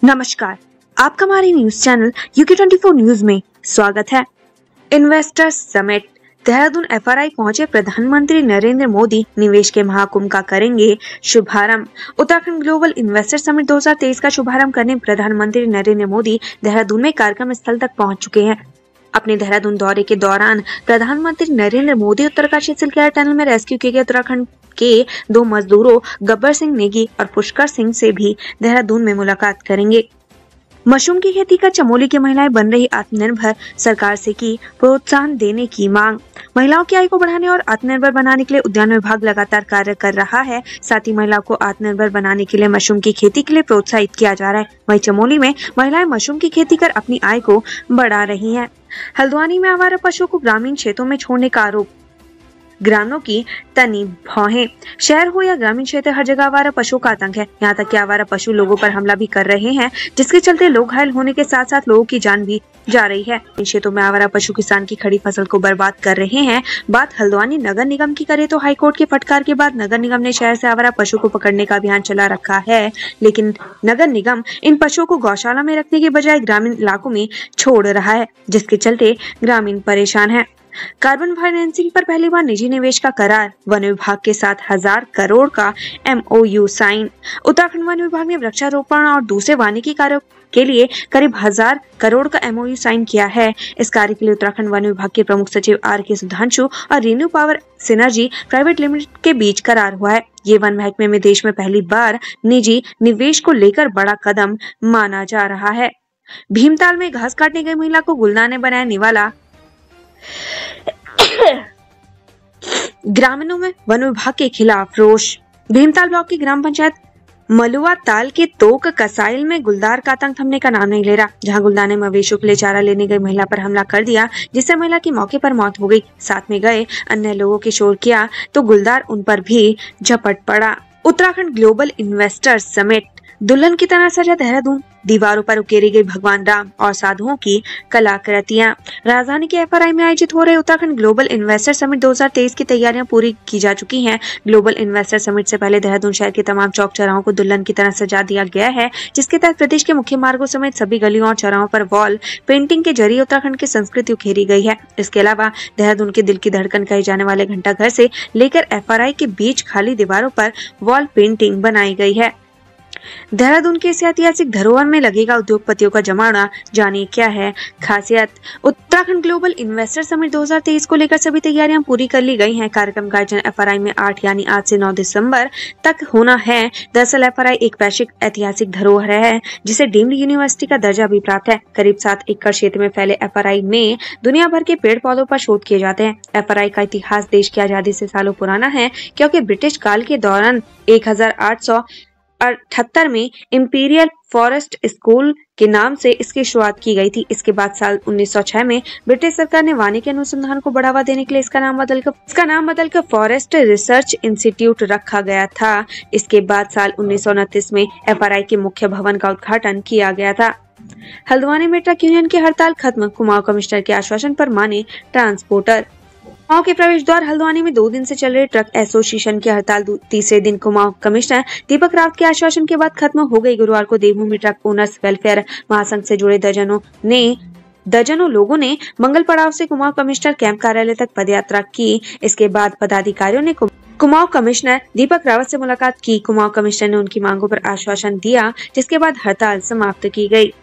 नमस्कार, आपका हमारे न्यूज चैनल UK24 न्यूज में स्वागत है। इन्वेस्टर्स समिट देहरादून FRI पहुंचे प्रधानमंत्री नरेंद्र मोदी, निवेश के महाकुंभ का करेंगे शुभारंभ। उत्तराखंड ग्लोबल इन्वेस्टर समिट 2023 का शुभारंभ करने प्रधानमंत्री नरेंद्र मोदी देहरादून में कार्यक्रम स्थल तक पहुंच चुके हैं। अपने देहरादून दौरे के दौरान प्रधानमंत्री नरेंद्र मोदी उत्तरकाशी सिलकेयर टनल में रेस्क्यू किए गए उत्तराखंड के 2 मजदूरों गब्बर सिंह नेगी और पुष्कर सिंह से भी देहरादून में मुलाकात करेंगे। मशरूम की खेती कर चमोली की महिलाएं बन रही आत्मनिर्भर, सरकार से की प्रोत्साहन देने की मांग। महिलाओं की आय को बढ़ाने और आत्मनिर्भर बनाने के लिए उद्यान विभाग लगातार कार्य कर रहा है। साथ ही महिलाओं को आत्मनिर्भर बनाने के लिए मशरूम की खेती के लिए प्रोत्साहित किया जा रहा है। वहीं चमोली में महिलाएं मशरूम की खेती कर अपनी आय को बढ़ा रही हैं। हल्द्वानी में आवारा पशुओं को ग्रामीण क्षेत्रों में छोड़ने का आरोप, ग्रामीणों की तनी भौहें। शहर हो या ग्रामीण क्षेत्र, हर जगह आवारा पशुओं का आतंक है। यहाँ तक कि आवारा पशु लोगों पर हमला भी कर रहे हैं, जिसके चलते लोग घायल होने के साथ साथ लोगों की जान भी जा रही है। इन क्षेत्रों में आवारा पशु किसान की खड़ी फसल को बर्बाद कर रहे हैं। बात हल्द्वानी नगर निगम की करे तो हाईकोर्ट के फटकार के बाद नगर निगम ने शहर से आवारा पशु को पकड़ने का अभियान चला रखा है, लेकिन नगर निगम इन पशुओं को गौशाला में रखने के बजाय ग्रामीण इलाकों में छोड़ रहा है, जिसके चलते ग्रामीण परेशान है। कार्बन फाइनेंसिंग पर पहली बार निजी निवेश का करार, वन विभाग के साथ 1000 करोड़ का MOU साइन। उत्तराखंड वन विभाग ने वृक्षारोपण और दूसरे वानिकी कार्यों के लिए करीब 1000 करोड़ का MOU साइन किया है। इस कार्य के लिए उत्तराखंड वन विभाग के प्रमुख सचिव RK सुधांशु और renew power synergy private limited के बीच करार हुआ है। ये वन महकमे में देश में पहली बार निजी निवेश को लेकर बड़ा कदम माना जा रहा है। भीमताल में घास काटने गई महिला को गुलदार ने बनाया निवाला। ग्रामीणों में वन विभाग के खिलाफ रोष। भीमताल ब्लॉक की ग्राम पंचायत मलुआ ताल के तोक कसाइल में गुलदार का आतंक थमने का नाम नहीं ले रहा, जहां गुलदार ने मवेशियों के लिए चारा लेने गई महिला पर हमला कर दिया, जिससे महिला की मौके पर मौत हो गई। साथ में गए अन्य लोगों की शोर किया तो गुलदार उन पर भी झपट पड़ा। उत्तराखंड ग्लोबल इन्वेस्टर समिट दुल्हन की तरह सजा देहरादून, दीवारों पर उकेरी गई भगवान राम और साधुओं की कलाकृतियां। राजधानी के FRI में आयोजित हो रहे उत्तराखंड ग्लोबल इन्वेस्टर समिट 2023 की तैयारियां पूरी की जा चुकी हैं। ग्लोबल इन्वेस्टर समिट से पहले देहरादून शहर के तमाम चौक चौराहों को दुल्हन की तरह सजा दिया गया है, जिसके तहत प्रदेश के मुख्य मार्गों समेत सभी गलियों और चौराहों पर वॉल पेंटिंग के जरिए उत्तराखंड की संस्कृति उकेरी गई है। इसके अलावा देहरादून के दिल की धड़कन कहे जाने वाले घंटाघर से लेकर FRI के बीच खाली दीवारों पर वॉल पेंटिंग बनाई गई है। देहरादून के इस ऐतिहासिक धरोहर में लगेगा उद्योगपतियों का जमावड़ा, जानिए क्या है खासियत। उत्तराखंड ग्लोबल इन्वेस्टर समिट 2023 को लेकर सभी तैयारियां पूरी कर ली गई हैं। कार्यक्रम का आयोजन FRI में 8 यानी आज से 9 दिसंबर तक होना है। दरअसल FRI एक वैश्विक ऐतिहासिक धरोहर है, जिसे डीम्ड यूनिवर्सिटी का दर्जा भी प्राप्त है। करीब 7 एकड़ क्षेत्र में फैले FRI में दुनिया भर के पेड़ पौधों पर शोध किए जाते हैं। FRI का इतिहास देश की आजादी से सालों पुराना है, क्योंकि ब्रिटिश काल के दौरान 1878 में इंपीरियल फॉरेस्ट स्कूल के नाम से इसकी शुरुआत की गई थी। इसके बाद साल 1906 में ब्रिटिश सरकार ने वानिकी अनुसंधान को बढ़ावा देने के लिए इसका नाम बदलकर फॉरेस्ट रिसर्च इंस्टीट्यूट रखा गया था। इसके बाद साल 1929 में FRI के मुख्य भवन का उद्घाटन किया गया था। हल्द्वानी में ट्रक यूनियन की हड़ताल खत्म, कुमाऊं कमिश्नर के आश्वासन पर माने ट्रांसपोर्टर। कुमाऊं के प्रवेश द्वार हल्द्वानी में 2 दिन से चल रहे ट्रक एसोसिएशन की हड़ताल तीसरे दिन कुमाऊं कमिश्नर दीपक रावत के आश्वासन के बाद खत्म हो गई। गुरुवार को देवभूमि ट्रक ओनर्स वेलफेयर महासंघ से जुड़े दर्जनों लोगों ने मंगल पड़ाव से कुमाऊं कमिश्नर कैंप कार्यालय तक पदयात्रा की। इसके बाद पदाधिकारियों ने कुमाऊं कमिश्नर दीपक रावत से मुलाकात की। कुमाऊं कमिश्नर ने उनकी मांगों पर आश्वासन दिया, जिसके बाद हड़ताल समाप्त की गई।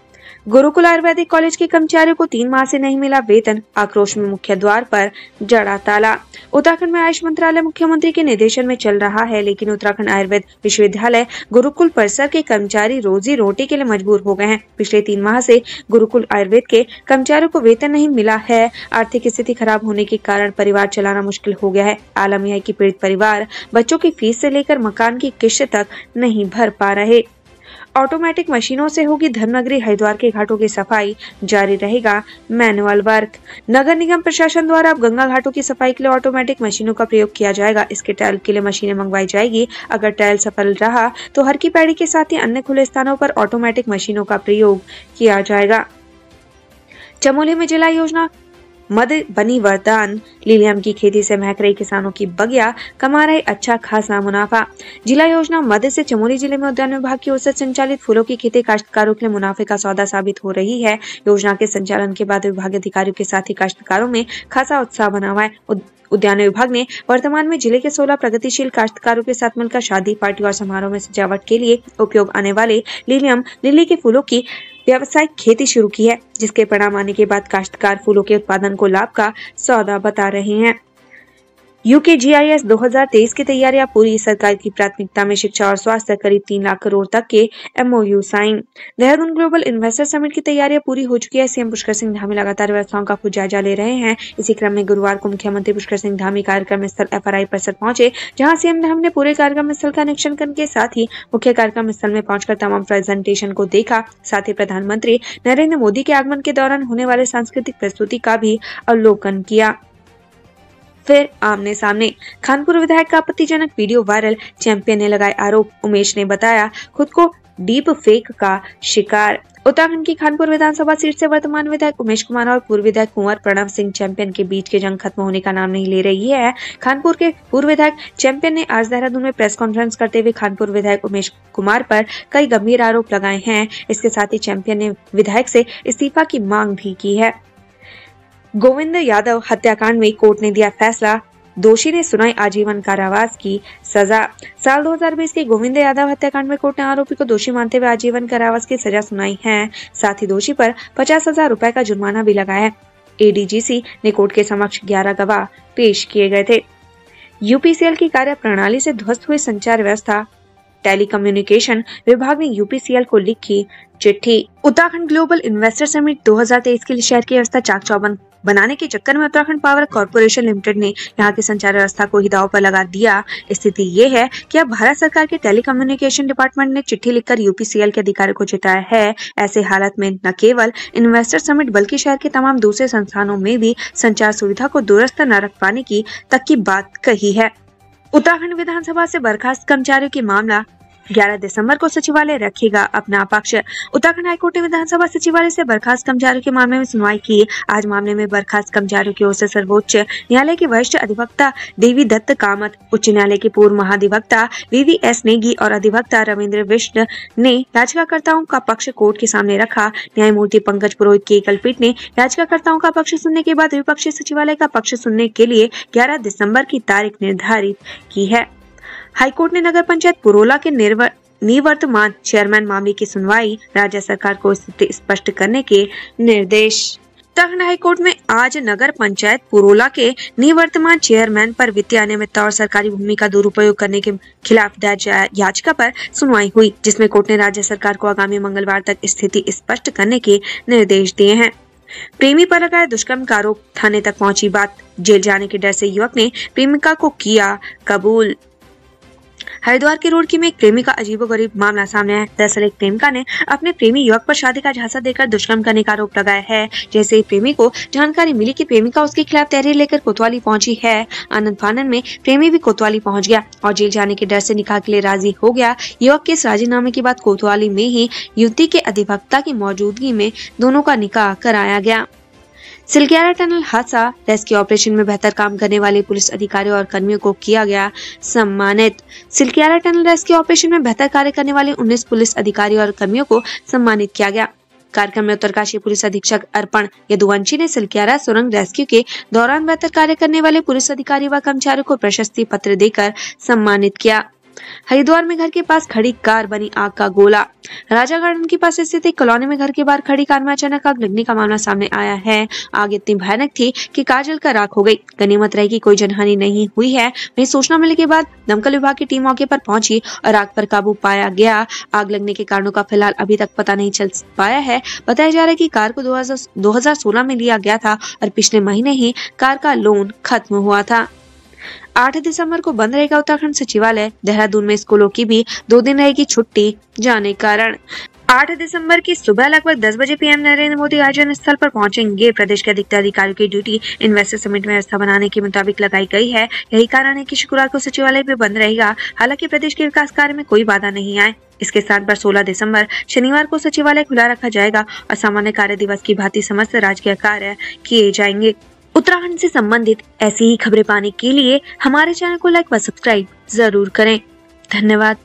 गुरुकुल आयुर्वेदिक कॉलेज के कर्मचारियों को 3 माह से नहीं मिला वेतन, आक्रोश में मुख्य द्वार पर जड़ा ताला। उत्तराखंड में आयुष मंत्रालय मुख्यमंत्री के निर्देशन में चल रहा है, लेकिन उत्तराखंड आयुर्वेद विश्वविद्यालय गुरुकुल परिसर के कर्मचारी रोजी रोटी के लिए मजबूर हो गए हैं। पिछले 3 माह से गुरुकुल आयुर्वेद के कर्मचारियों को वेतन नहीं मिला है। आर्थिक स्थिति खराब होने के कारण परिवार चलाना मुश्किल हो गया है। आलम यह है कि पीड़ित परिवार बच्चों की फीस से लेकर मकान की किस्त तक नहीं भर पा रहे। ऑटोमेटिक मशीनों से होगी धर्मनगरी हरिद्वार के घाटों की सफाई, जारी रहेगा मैनुअल वर्क। नगर निगम प्रशासन द्वारा अब गंगा घाटों की सफाई के लिए ऑटोमेटिक मशीनों का प्रयोग किया जाएगा। इसके ट्रायल के लिए मशीनें मंगवाई जाएगी। अगर ट्रायल सफल रहा तो हर की पैड़ी के साथ ही अन्य खुले स्थानों पर ऑटोमेटिक मशीनों का प्रयोग किया जाएगा। चमोली में जिला योजना मद बनी वरदान। लीलियम की खेती से महक रही किसानों की बगिया, कमा रहे अच्छा खासा मुनाफा। जिला योजना मद से चमोली जिले में उद्यान विभाग की ओर से संचालित फूलों की खेती काश्तकारों के लिए मुनाफे का सौदा साबित हो रही है। योजना के संचालन के बाद विभागीय अधिकारियों के साथ ही काश्तकारों में खासा उत्साह बना हुआ है। उद्यान विभाग ने वर्तमान में जिले के 16 प्रगतिशील काश्तकारों के साथ मिलकर शादी, पार्टी और समारोह में सजावट के लिए उपयोग आने वाले लीलियम लिली के फूलों की व्यावसायिक खेती शुरू की है, जिसके परिणाम आने के बाद काश्तकार फूलों के उत्पादन को लाभ का सौदा बता रहे हैं। यूकेजीआईएस 2023 की तैयारियां पूरी। सरकार की प्राथमिकता में शिक्षा और स्वास्थ्य। करीब 3 लाख करोड़ तक के MOU sign. Dehradun global investor summit की तैयारियां पूरी हो चुकी है। सीएम पुष्कर सिंह धामी लगातार व्यवस्थाओं का खुद जायजा ले रहे हैं। इसी क्रम में गुरुवार को मुख्यमंत्री पुष्कर सिंह धामी कार्यक्रम स्थल एफआरआई परिसर पहुंचे, जहां सीएम धामी ने पूरे कार्यक्रम स्थल का निरीक्षण करने के साथ ही मुख्य कार्यक्रम स्थल में पहुंचकर तमाम प्रेजेंटेशन को देखा। साथ ही प्रधानमंत्री नरेंद्र मोदी के आगमन के दौरान होने वाले सांस्कृतिक प्रस्तुति का भी अवलोकन किया। फिर आमने सामने। खानपुर विधायक का आपत्तिजनक वीडियो वायरल। चैंपियन ने लगाए आरोप। उमेश ने बताया खुद को डीप फेक का शिकार। उत्तराखंड की खानपुर विधानसभा सीट से वर्तमान विधायक उमेश कुमार और पूर्व विधायक कुंवर प्रणव सिंह चैंपियन के बीच की जंग खत्म होने का नाम नहीं ले रही है। खानपुर के पूर्व विधायक चैंपियन ने आज देहरादून में प्रेस कॉन्फ्रेंस करते हुए खानपुर विधायक उमेश कुमार पर कई गंभीर आरोप लगाए हैं। इसके साथ ही चैंपियन ने विधायक से इस्तीफा की मांग भी की है। गोविंद यादव हत्याकांड में कोर्ट ने दिया फैसला। दोषी ने सुनाई आजीवन कारावास की सजा। साल 2020 के गोविंद यादव हत्याकांड में कोर्ट ने आरोपी को दोषी मानते हुए आजीवन कारावास की सजा सुनाई है। साथ ही दोषी पर 50,000 रुपए का जुर्माना भी लगाया है। एडीजीसी ने कोर्ट के समक्ष 11 गवाह पेश किए गए थे। यूपीसीएल की कार्य प्रणाली से ध्वस्त हुई संचार व्यवस्था। टेलीकम्युनिकेशन विभाग ने यूपीसीएल को लिखी चिट्ठी। उत्तराखंड ग्लोबल इन्वेस्टर समिट 2023 के लिए शहर की व्यवस्था चाक चौबंद बनाने के चक्कर में उत्तराखंड पावर कॉर्पोरेशन लिमिटेड ने यहां की संचार व्यवस्था को ही दांव पर लगा दिया। स्थिति ये है कि अब भारत सरकार के टेलीकम्युनिकेशन डिपार्टमेंट ने चिट्ठी लिखकर यूपीसीएल के अधिकारियों को चिताया है। ऐसे हालत में न केवल इन्वेस्टर समिट बल्कि शहर के तमाम दूसरे संस्थानों में भी संचार सुविधा को दुरुस्त न रख पाने की तक की बात कही है। उत्तराखंड विधानसभा से बर्खास्त कर्मचारियों की मामला। 11 दिसंबर को सचिवालय रखेगा अपना पक्ष। उत्तराखंड हाईकोर्ट ने विधानसभा सचिवालय से बर्खास्त कर्मचारियों के मामले में सुनवाई की। आज मामले में बर्खास्त कर्मचारियों की ओर से सर्वोच्च न्यायालय के वरिष्ठ अधिवक्ता देवी दत्त कामत, उच्च न्यायालय के पूर्व महाधिवक्ता VVS नेगी और अधिवक्ता रविंद्र विष्ण ने याचिकाकर्ताओं का पक्ष कोर्ट के सामने रखा। न्यायमूर्ति पंकज पुरोहित की एकल पीठ ने याचिकाकर्ताओं का पक्ष सुनने के बाद विपक्षी सचिवालय का पक्ष सुनने के लिए 11 दिसंबर की तारीख निर्धारित की है। हाईकोर्ट ने नगर पंचायत पुरोला के निवर्तमान चेयरमैन मामले की सुनवाई। राज्य सरकार को स्थिति स्पष्ट करने के निर्देश। उत्तराखंड हाईकोर्ट में आज नगर पंचायत पुरोला के निवर्तमान चेयरमैन पर वित्तीय अनियमितता और सरकारी भूमि का दुरुपयोग करने के खिलाफ दायर याचिका पर सुनवाई हुई, जिसमें कोर्ट ने राज्य सरकार को आगामी मंगलवार तक स्थिति स्पष्ट करने के निर्देश दिए हैं। प्रेमी पर लगाए दुष्कर्म का आरोप। थाने तक पहुंची बात। जेल जाने के डर से युवक ने प्रेमिका को किया कबूल। हरिद्वार के रोड की में एक प्रेमी का अजीबोगरीब मामला सामने आया। दरअसल एक प्रेमिका ने अपने प्रेमी युवक पर शादी का झांसा देकर दुष्कर्म करने का आरोप लगाया है। जैसे ही प्रेमी को जानकारी मिली कि प्रेमिका उसके खिलाफ तहरीर लेकर कोतवाली पहुंची है, आनंद फानन में प्रेमी भी कोतवाली पहुंच गया और जेल जाने के डर से निकाह के लिए राजी हो गया। युवक के इस राजीनामे के बाद कोतवाली में ही युवती के अधिवक्ता की मौजूदगी में दोनों का निकाह कराया गया। सिलक्यारा टनल हादसा। रेस्क्यू ऑपरेशन में बेहतर काम करने वाले पुलिस अधिकारियों और कर्मियों को किया गया सम्मानित। सिलक्यारा टनल रेस्क्यू ऑपरेशन में बेहतर कार्य करने वाले 19 पुलिस अधिकारियों और कर्मियों को सम्मानित किया गया। कार्यक्रम में उत्तरकाशी पुलिस अधीक्षक अर्पण यदुवंशी ने सिलक्यारा सुरंग रेस्क्यू के दौरान बेहतर कार्य करने वाले पुलिस अधिकारी व कर्मचारियों को प्रशस्ति पत्र देकर सम्मानित किया। हरिद्वार में घर के पास खड़ी कार बनी आग का गोला। राजा गार्डन के पास स्थित एक कॉलोनी में घर के बाहर खड़ी कार में अचानक आग लगने का मामला सामने आया है। आग इतनी भयानक थी कि कार जलकर राख हो गई। गनीमत रही कि कोई जनहानि नहीं हुई है। वहीं सूचना मिलने के बाद दमकल विभाग की टीम मौके पर पहुंची और आग पर काबू पाया गया। आग लगने के कारणों का फिलहाल अभी तक पता नहीं चल पाया है। बताया जा रहा है कि कार को 2016 में लिया गया था और पिछले महीने ही कार का लोन खत्म हुआ था। 8 दिसंबर को बंद रहेगा उत्तराखंड सचिवालय। देहरादून में स्कूलों की भी 2 दिन रहेगी छुट्टी जाने कारण। 8 दिसंबर की सुबह लगभग 10 बजे पीएम नरेंद्र मोदी आयोजन स्थल पर पहुंचेंगे। प्रदेश के अधिकतर अधिकारियों की ड्यूटी इन्वेस्टर समिट में व्यवस्था बनाने के मुताबिक लगाई गई है। यही कारण है कि शुक्रवार को सचिवालय भी बंद रहेगा। हालांकि प्रदेश के विकास कार्य में कोई बाधा नहीं आए। इसके साथ पर 16 दिसंबर शनिवार को सचिवालय खुला रखा जाएगा और सामान्य कार्य दिवस की भांति समस्त राजकीय कार्य किए जाएंगे। उत्तराखंड से संबंधित ऐसी ही खबरें पाने के लिए हमारे चैनल को लाइक व सब्सक्राइब जरूर करें। धन्यवाद।